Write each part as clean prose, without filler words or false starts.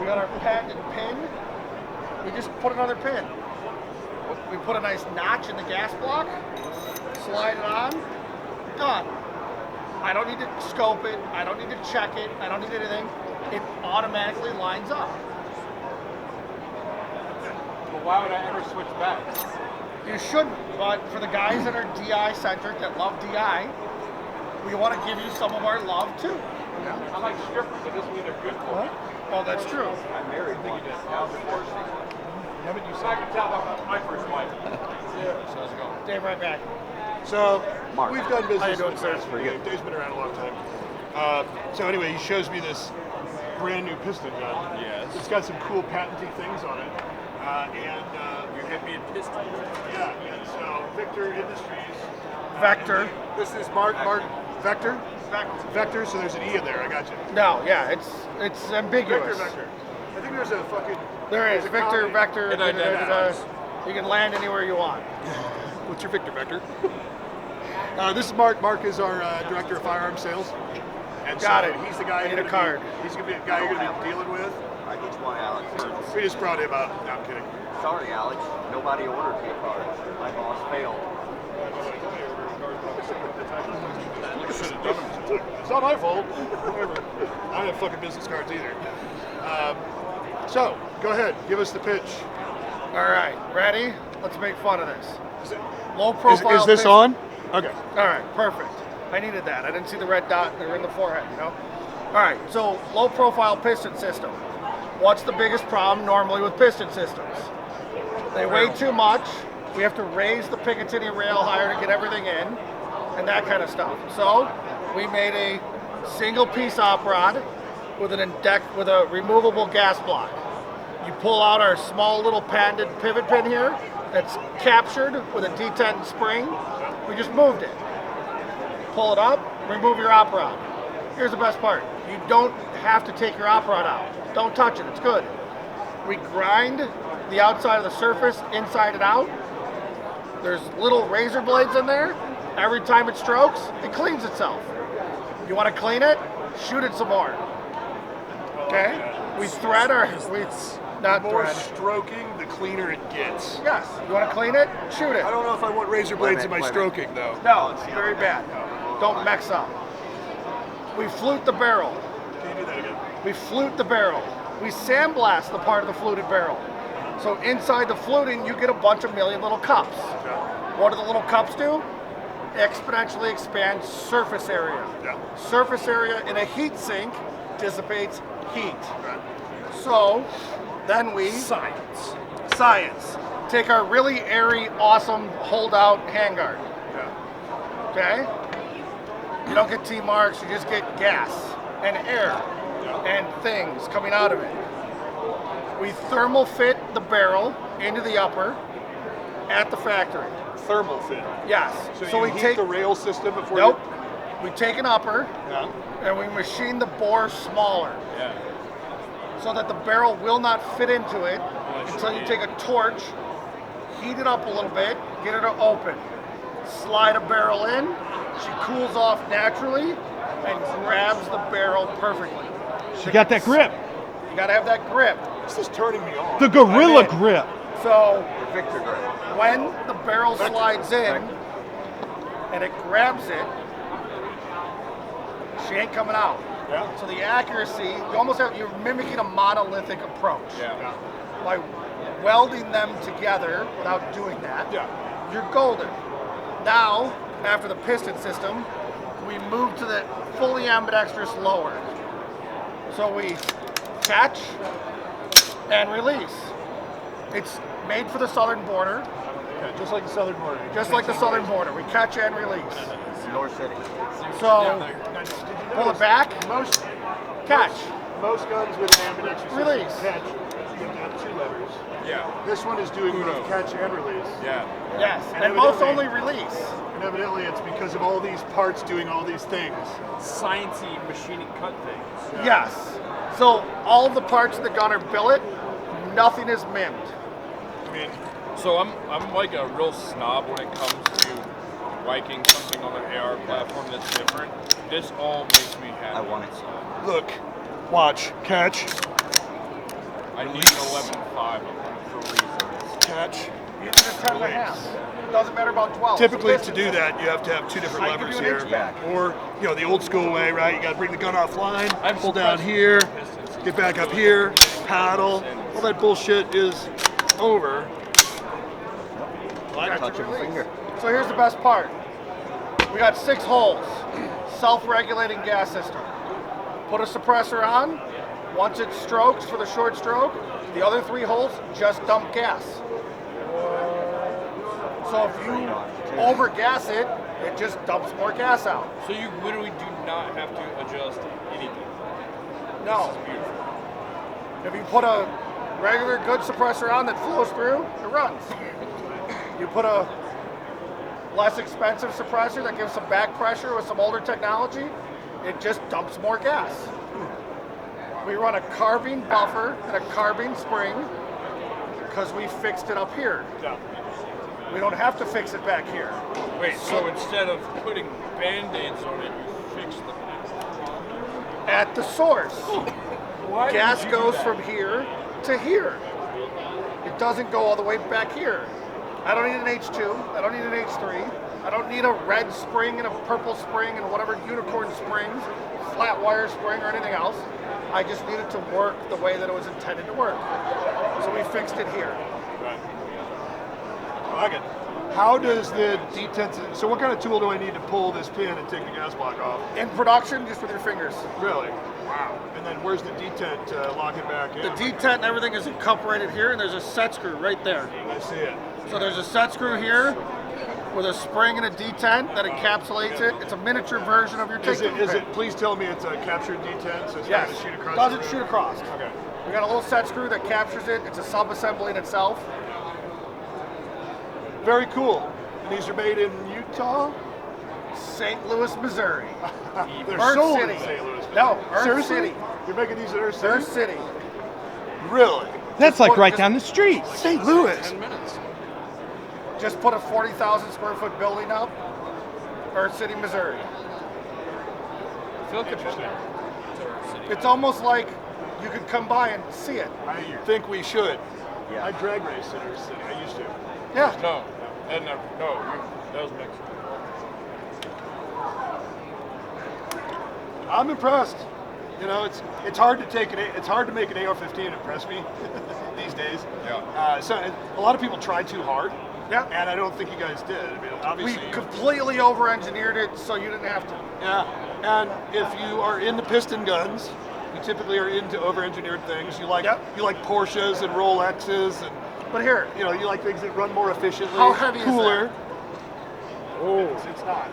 We got our patented pin. We just put another pin. We put a nice notch in the gas block, slide it on, done. I don't need to scope it, I don't need to check it, I don't need anything. It automatically lines up. Well, why would I ever switch back? You shouldn't, but for the guys that are DI centric, that love DI, we want to give you some of our love too. Yeah. I like strippers, so this way they're good for me. Oh, that's true. I married one. Haven't you? So I can tell about my first wife. Yeah. So how's it going? Dave, right back. So Mark. we've done business. How you doing, sir? Pretty good. Dave's been around a long time. So anyway, he shows me this brand new piston gun. Yes. It's got some cool patenty things on it. You're heavy in pistons. Yeah, and so Vktr Industries. Vktr. This is Mark Vktr? Vktr, so there's an E in there, I got you. No, yeah, it's ambiguous. Vktr. I think there's a fucking... There is, Vktr, Vktr, It identifies. you can land anywhere you want. What's your Vktr? This is Mark. Mark is our director of firearm sales. And Got so it. He's the guy. I need a card. He's gonna be the guy you're gonna be dealing with. I get one, Alex. We just brought him up. No, I'm kidding. Sorry, Alex. Nobody ordered me a card. My boss failed. It's not my fault. Whatever. I don't have fucking business cards either. So go ahead. Give us the pitch. All right, ready? Let's make fun of this. Low Is profile. this piston- on? Okay. All right, perfect. I needed that. I didn't see the red dot there in the forehead, you know? All right, so low profile piston system. What's the biggest problem normally with piston systems? They weigh too much. We have to raise the Picatinny rail higher to get everything in and that kind of stuff. So we made a single piece op rod with with a removable gas block. You pull out our small little patented pivot pin here that's captured with a D10 spring. We just moved it. Pull it up, remove your op rod. Here's the best part. You don't have to take your op rod out. Don't touch it, it's good. We grind the outside of the surface, inside and out. There's little razor blades in there. Every time it strokes, it cleans itself. You want to clean it? Shoot it some more. Okay? We thread our, The more stroking, the cleaner it gets. Yes. You want to clean it? Shoot it. I don't know if I want razor blades in my stroking though. No, it's very bad. Don't mix up. We flute the barrel. Can you do that again? We flute the barrel. We sandblast the part of the fluted barrel. So inside the fluting, you get a bunch of million little cups. What do the little cups do? Exponentially expand surface area. Yeah. Surface area in a heat sink dissipates heat. So then we science take our really airy, awesome hold-out handguard. Yeah. Okay? You don't get T-marks, you just get gas and air and things coming out of it. We thermal fit the barrel into the upper at the factory. Thermal fit. Yes. So we you heat take the rail system before Nope. We take an upper Yeah. and we machine the bore smaller Yeah. so that the barrel will not fit into it until you take a torch, heat it up a little bit, get it to open. Slide a barrel in, she cools off naturally and grabs the barrel perfectly. You got that grip. You gotta have that grip. This is turning me on. The gorilla I'm in. grip. So The Vktr grip. when the barrel slides in and it grabs it, she ain't coming out. Yeah. So the accuracy, you're mimicking a monolithic approach. Yeah. By welding them together without doing that, Yeah. you're golden. Now, after the piston system, we move to the fully ambidextrous lower. So we catch and release. It's made for the southern border, Okay, just like the southern border. just like the southern border. We catch and release. North City. So pull it back, Most catch, guns with an ambidextrous system Release. catch. You have two levers. Yeah. This one is doing Uno. both catch and release. Yeah. yes, And and most evidently- only release. And evidently it's because of all these parts doing all these things. Sciencey machining cut things. Yes. So all of the parts of the gun are billet, nothing is mimmed. I mean, So I'm like a real snob when it comes to liking something on an AR platform that's different. This all makes me happy. I want it. look, watch, catch. I need an 11.5 for reasons. Catch. You need a 10.5. Doesn't matter about 12. Typically, So to do that, you have to have two different I give levers you an here, inch back. or the old school way, right? You got to bring the gun offline, I'm pull down surprised here, Pistons get back up here, paddle. All that bullshit is over. Touch of a finger. So here's the best part. We got 6 holes, self-regulating gas system. Put a suppressor on. Once it strokes for the short stroke, the other 3 holes just dump gas. So if you over-gas it, it just dumps more gas out. So you literally do not have to adjust anything. No. This is beautiful. If you put a regular good suppressor on that flows through, it runs. You put a less expensive suppressor that gives some back pressure with some older technology, it just dumps more gas. We run a carbine buffer and a carbine spring because we fixed it up here. Yeah. We don't have to fix it back here. Wait, so instead of putting Band-Aids on it, you fix them? At the source, Why gas did you do goes that? from here to here. It doesn't go all the way back here. I don't need an H2. I don't need an H3. I don't need a red spring and a purple spring and whatever unicorn springs, flat wire spring or anything else. I just need it to work the way that it was intended to work. So we fixed it here. Right. I like it. How does the detent? So what kind of tool do I need to pull this pin and take the gas block off? In production, just with your fingers. Really? Wow. And then where's the detent to lock it back in? The detent and everything is incorporated here, and there's a set screw right there. I see it. So there's a set screw here with a spring and a detent that encapsulates it. It's a miniature version of your Is takedown it? pin. Please tell me it's a captured detent, so it's Yes. not to shoot across. Doesn't the shoot room? across. Okay. We got a little set screw that captures it. It's a sub-assembly in itself. Very cool. And these are made in Utah. St. Louis, Missouri. They're Earth sold City. in St. Louis. No, Earth Seriously? City. You're making these at Earth City? Earth City. Really? That's like put- right just- down the street. St. Louis. 10 minutes. Just put a 40,000 square foot building up. Earth City, Missouri. I feel like Interesting. It's almost like you could come by and see it. I think we should. Yeah. I drag raced in Earth City. I used to. Yeah. No, that was mixed. I'm impressed. You know, it's hard to take it's hard to make an AR-15 impress me these days. Yeah. So a lot of people try too hard. Yeah. And I don't think you guys did. I mean, We obviously. completely over-engineered it so you didn't have to. Yeah. And if you are into piston guns, you typically are into over-engineered things. You like Yep. you like Porsches and Rolexes, and But here, you like things that run more efficiently. How heavy is cooler. that? Oh, it's not.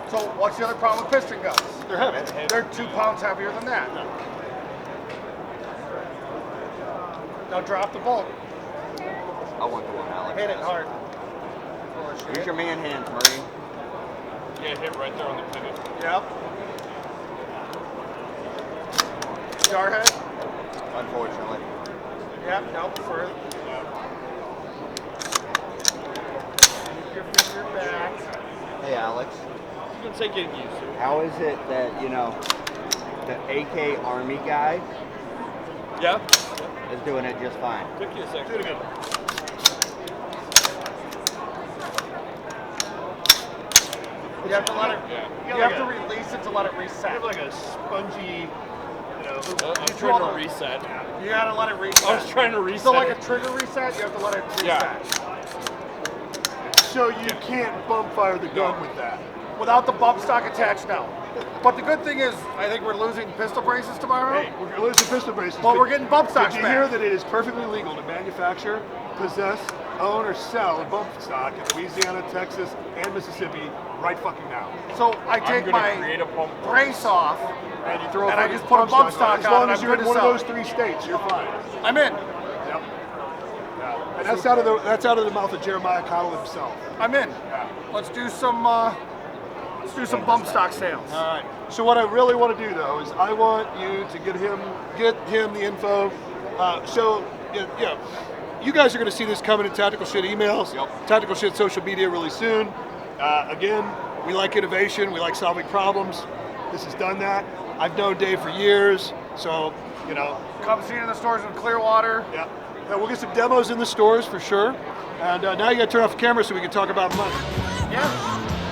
so what's the other problem with piston guns? They're heavy. They're 2 pounds heavier than that. Now drop the bolt. I want the one Alex Hit it has. hard. Use your man hands, Marty. Yeah, hit right there on the pivot. Yep. Jarhead. Unfortunately. Yep. Nope. Further. Keep your finger back. Hey, Alex. It's gonna take getting used to. How is it that, the AK Army guy Yeah. is doing it just fine? Took you a second. Do it again. You have to let it. Yeah. You have to release it to let it reset. Have like a spongy, I'm You trying draw to the- reset. You gotta let it reset. I was trying to reset. So like a it. trigger reset, you have to let it reset. Yeah. So you can't bump fire the gun with that. Without the bump stock attached now. But the good thing is, I think we're losing pistol braces tomorrow. Hey, we're losing pistol braces. But we're getting bump stocks Did you back. hear that it is perfectly legal to manufacture, possess, own, or sell a bump stock in Louisiana, Texas, and Mississippi right fucking now? So I I'm take gonna my create a pump. brace off. And you throw And I fucking just put a bump stock As on long and as I'm you're good in to one of sell. those 3 states, you're fine. I'm in. Yep. Yeah. And that's out of the mouth of Jeremiah Cottle himself. I'm in. Yeah. Let's do some bump stock sales. All right. So what I really want to do though is I want you to get him the info. You guys are going to see this coming in Tactical Shit emails, Tactical Shit social media really soon. Again, we like innovation. We like solving problems. This has done that. I've known Dave for years, so You know. Come see it in the stores in Clearwater. Yeah. Yeah, we'll get some demos in the stores for sure. And now you got to turn off the camera so we can talk about money. Yeah.